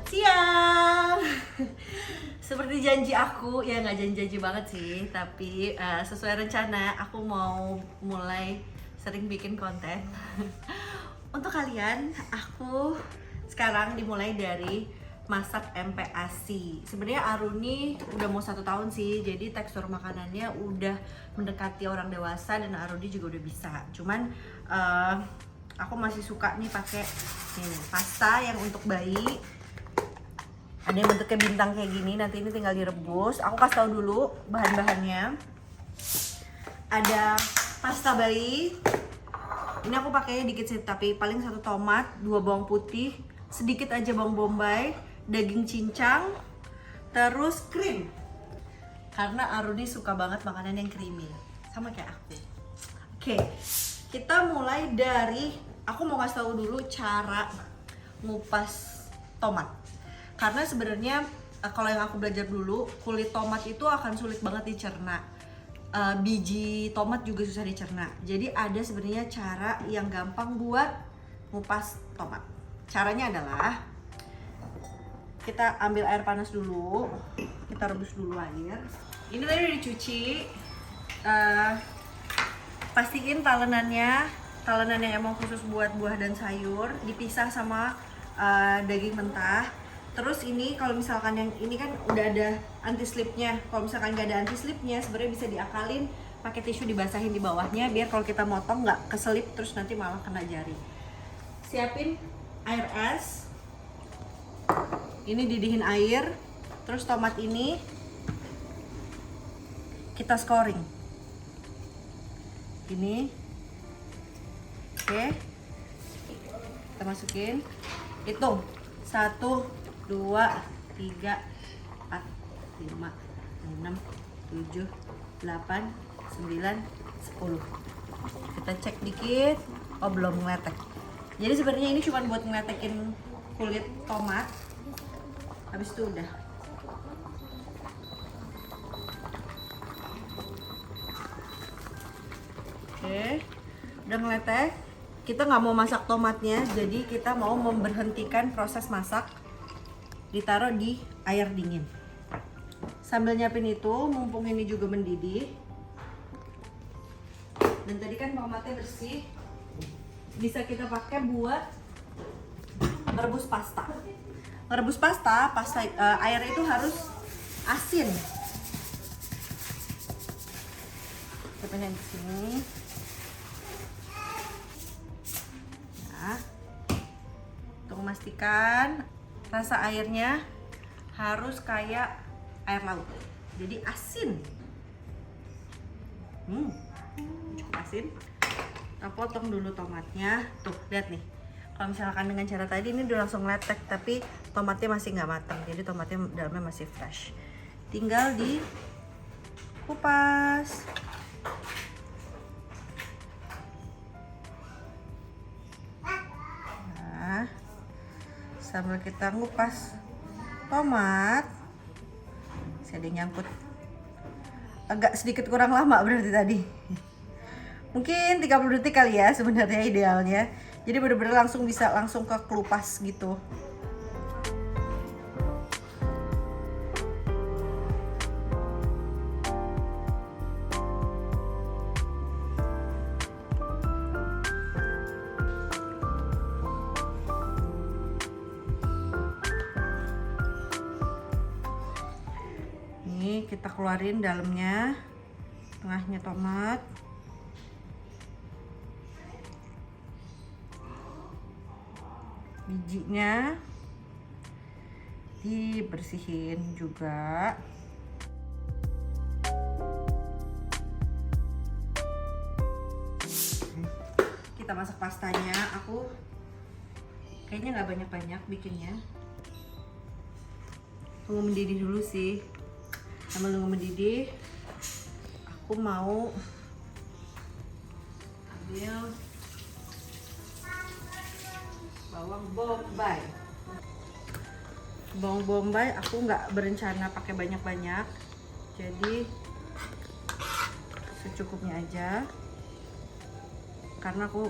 Siang. Seperti janji aku, ya nggak janji-janji banget sih, tapi sesuai rencana aku mau mulai sering bikin konten. Untuk kalian, aku sekarang dimulai dari masak empek asi. Sebenarnya Aruni udah mau 1 tahun sih, jadi tekstur makanannya udah mendekati orang dewasa dan Aruni juga udah bisa. Cuman aku masih suka nih pakai pasta yang untuk bayi. Ada yang bentuknya bintang kayak gini, nanti ini tinggal direbus. Aku kasih tahu dulu bahan-bahannya. Ada pasta bayi. Ini aku pakainya dikit sih, tapi paling 1 tomat, 2 bawang putih, sedikit aja bawang bombay, daging cincang, terus krim. Karena Aruni suka banget makanan yang creamy, sama kayak aku. Oke, kita mulai dari, aku mau kasih tahu dulu cara ngupas tomat. Karena sebenarnya kalau yang aku belajar dulu, kulit tomat itu akan sulit banget dicerna. Biji tomat juga susah dicerna. Jadi ada sebenarnya cara yang gampang buat ngupas tomat. Caranya adalah kita ambil air panas dulu, kita rebus dulu air. Ini tadi udah dicuci. Pastiin talenan yang emang khusus buat buah dan sayur dipisah sama daging mentah. Terus ini kalau misalkan yang ini kan udah ada anti slipnya. Kalau misalkan nggak ada anti slipnya, sebenarnya bisa diakalin pakai tisu dibasahin di bawahnya biar kalau kita motong nggak keselip terus nanti malah kena jari. Siapin air es. Ini didihin air. Terus tomat ini kita scoring. Ini, oke. Kita masukin. Hitung 1, 2, 3, 4, 5, 6, 7, 8, 9, 10. Kita cek dikit. Oh, belum ngeletek. Jadi sebenarnya ini cuma buat ngeletekin kulit tomat. Habis itu udah. Oke, udah ngeletek. Kita nggak mau masak tomatnya, jadi kita mau memberhentikan proses masak. Ditaruh di air dingin. Sambil nyiapin itu, mumpung ini juga mendidih. Dan tadi kan tomatnya bersih, bisa kita pakai buat merebus pasta. Merebus pasta, air itu harus asin. Kita pindahin ke sini. Nah, untuk memastikan rasa airnya harus kayak air laut, jadi asin. Cukup asin. Kita potong dulu tomatnya. Tuh, lihat nih. Kalau misalkan dengan cara tadi ini udah langsung letek, tapi tomatnya masih nggak matang, jadi tomatnya dalamnya masih fresh. Tinggal di kupas. Sambil kita ngupas tomat, saya ada nyangkut, agak sedikit kurang lama berarti tadi. Mungkin 30 detik kali ya sebenarnya idealnya. Jadi bener-bener bisa langsung ke kelupas gitu. Kita keluarin dalamnya, tengahnya tomat. Bijinya dibersihin juga. Kita masak pastanya. Aku kayaknya nggak banyak-banyak bikinnya. Tunggu mendidih dulu sih. Sambil nunggu mendidih, aku mau ambil bawang bombay. Bawang bombay aku nggak berencana pakai banyak-banyak, jadi secukupnya aja. Karena aku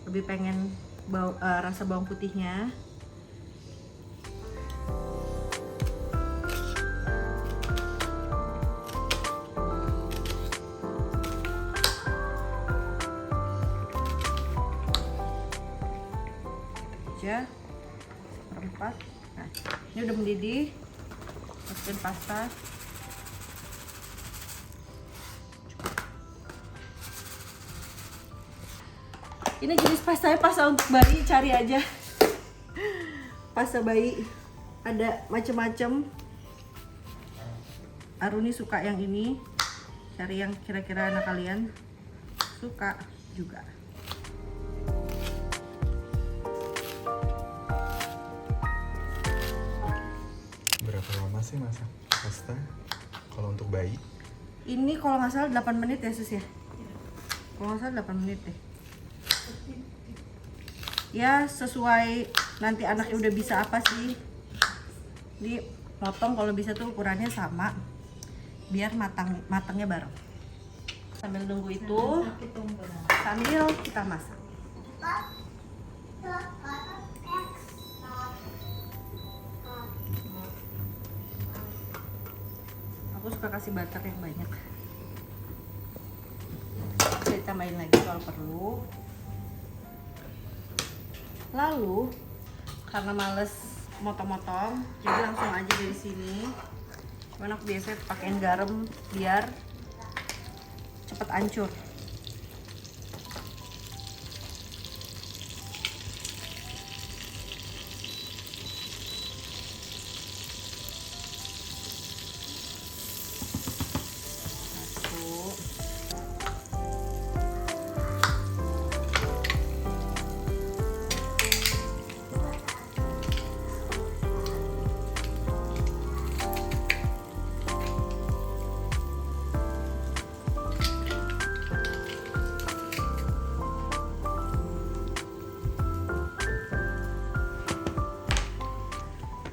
lebih pengen rasa bawang putihnya. aja, seperempat. Nah, ini udah mendidih. Masukin pasta. Ini jenis pastanya pasta untuk bayi, cari aja. Pasta bayi ada macem-macem. Aruni suka yang ini, cari yang kira-kira anak kalian suka juga. Berapa lama sih masak pasta kalau untuk bayi? Ini kalau nggak salah 8 menit ya sus ya? Kalau nggak salah 8 menit deh. Ya sesuai nanti anaknya udah bisa apa sih. Jadi potong kalau bisa tuh ukurannya sama, biar matangnya bareng. Sambil nunggu itu, sambil kita masak. Aku suka kasih butter yang banyak. Bisa ditambahin lagi kalau perlu. Lalu karena males motong-motong, jadi langsung aja dari sini. Cuman aku biasanya pakein garam biar cepet hancur.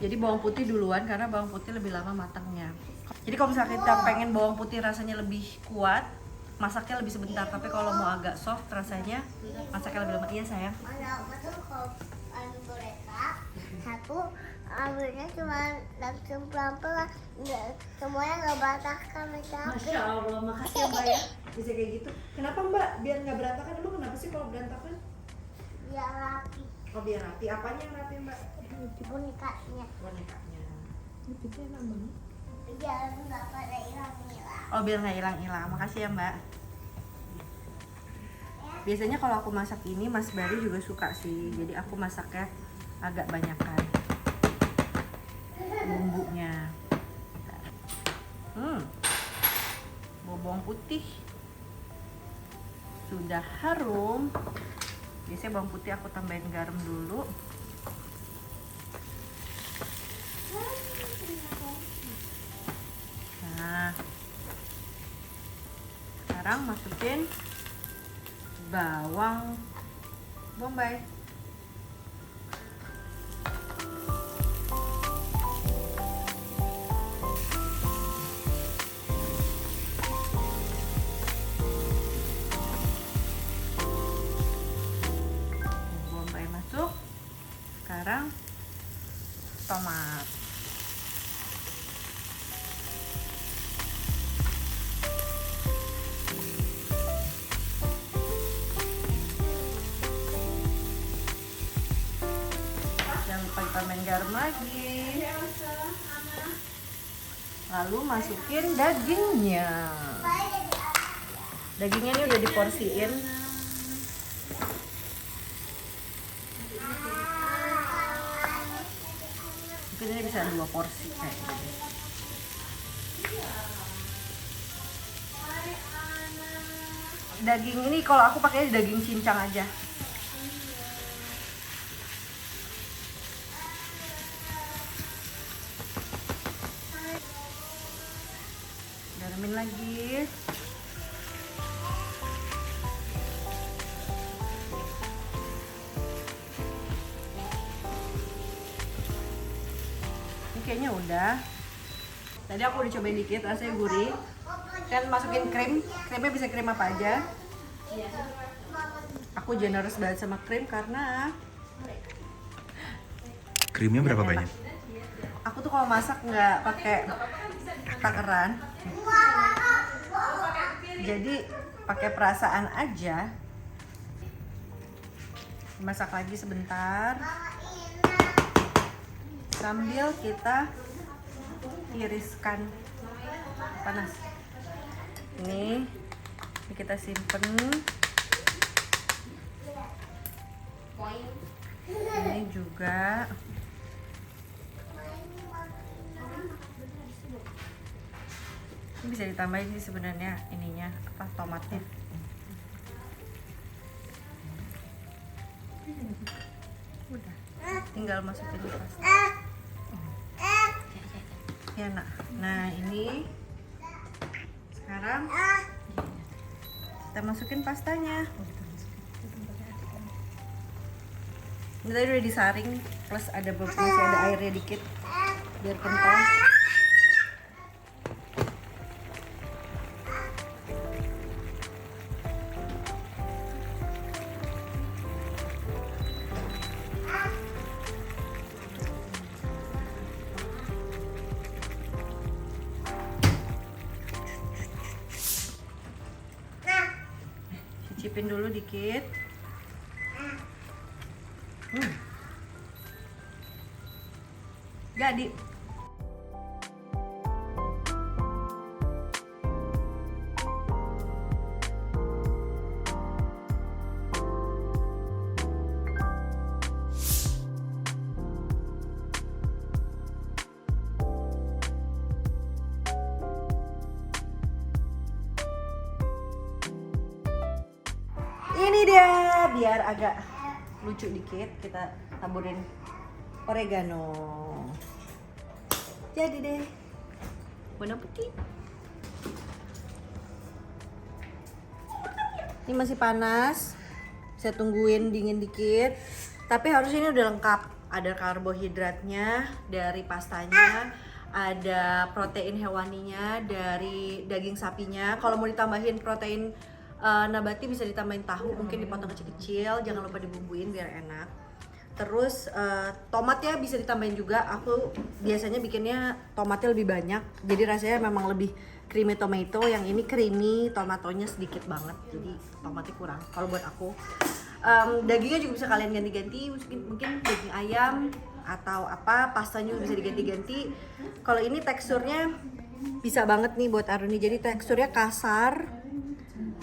Jadi bawang putih duluan karena bawang putih lebih lama matangnya. Jadi kalau misalnya kita pengen bawang putih rasanya lebih kuat, masaknya lebih sebentar. Tapi kalau mau agak soft rasanya, masaknya lebih lama. Iya sayang. Satu ambilnya cuma langsung pelan-pelan, semuanya nggak berantakan. Masya Allah, makasih ya Mbak ya. Bisa kayak gitu. Kenapa Mbak? Biar nggak berantakan. Emang kenapa sih kalau berantakan? Biar rapi. Oh biar rapi. Apanya yang rapi Mbak? Bonekanya. Bonekanya. Biar nggak pada hilang-hilang. Oh biar nggak hilang-hilang. Makasih ya Mbak. Biasanya kalau aku masak ini Mas Bari juga suka sih. Jadi aku masaknya agak banyakan bumbunya. Bawang putih sudah harum. Biasanya bawang putih aku tambahin garam dulu. Nah, sekarang masukin bawang bombay. Bombay masuk. Sekarang tomat. Jangan lupa tambahin garam lagi. Lalu masukin dagingnya. Dagingnya ini udah diporsiin. Mungkin ini bisa 2 porsi kayak gini. Daging ini kalau aku pakai daging cincang aja. Garamin lagi. Ini kayaknya udah. Tadi aku udah cobain dikit, rasanya gurih. Kan masukin krim, krimnya bisa krim apa aja. Aku generous banget sama krim karena Krimnya berapa banyak? aku tuh kalau masak nggak pakai takaran, jadi pakai perasaan aja. Masak lagi sebentar. sambil kita tiriskan. Panas. Ini kita simpen. Ini juga. Ini bisa ditambahin sih sebenarnya ininya apa tomatnya. Udah. Tinggal masukin ke pasta. Ya nak. Nah ini sekarang kita masukin pastanya. Ini tadi udah disaring plus ada masih ada airnya dikit biar kental. Cicipin dulu dikit. Jadi ini dia, biar agak lucu dikit kita taburin oregano. Jadi deh, bon appetit. Ini masih panas, saya tungguin dingin dikit. Tapi harusnya ini udah lengkap. Ada karbohidratnya dari pastanya, ada protein hewaninya dari daging sapinya. Kalau mau ditambahin protein nabati bisa ditambahin tahu, mungkin dipotong kecil-kecil, jangan lupa dibumbuin biar enak. Terus tomatnya bisa ditambahin juga. Aku biasanya bikinnya tomatnya lebih banyak, jadi rasanya memang lebih creamy tomato. Yang ini creamy, tomatonya sedikit banget, jadi tomatnya kurang kalau buat aku. Dagingnya juga bisa kalian ganti-ganti, mungkin daging ayam atau apa, pastanya juga bisa diganti-ganti. Kalau ini teksturnya bisa banget nih buat Aruni, jadi teksturnya kasar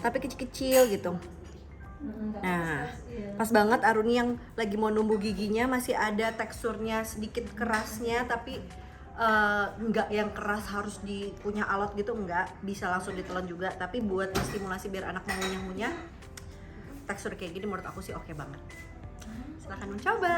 tapi kecil-kecil gitu. Nah, pas banget Aruni yang lagi mau numbuh giginya, masih ada teksturnya sedikit kerasnya, tapi enggak yang keras harus punya alat gitu, enggak, bisa langsung ditelan juga. Tapi buat stimulasi biar anak mengunyah-ngunyah, tekstur kayak gini menurut aku sih oke banget. Silahkan mencoba.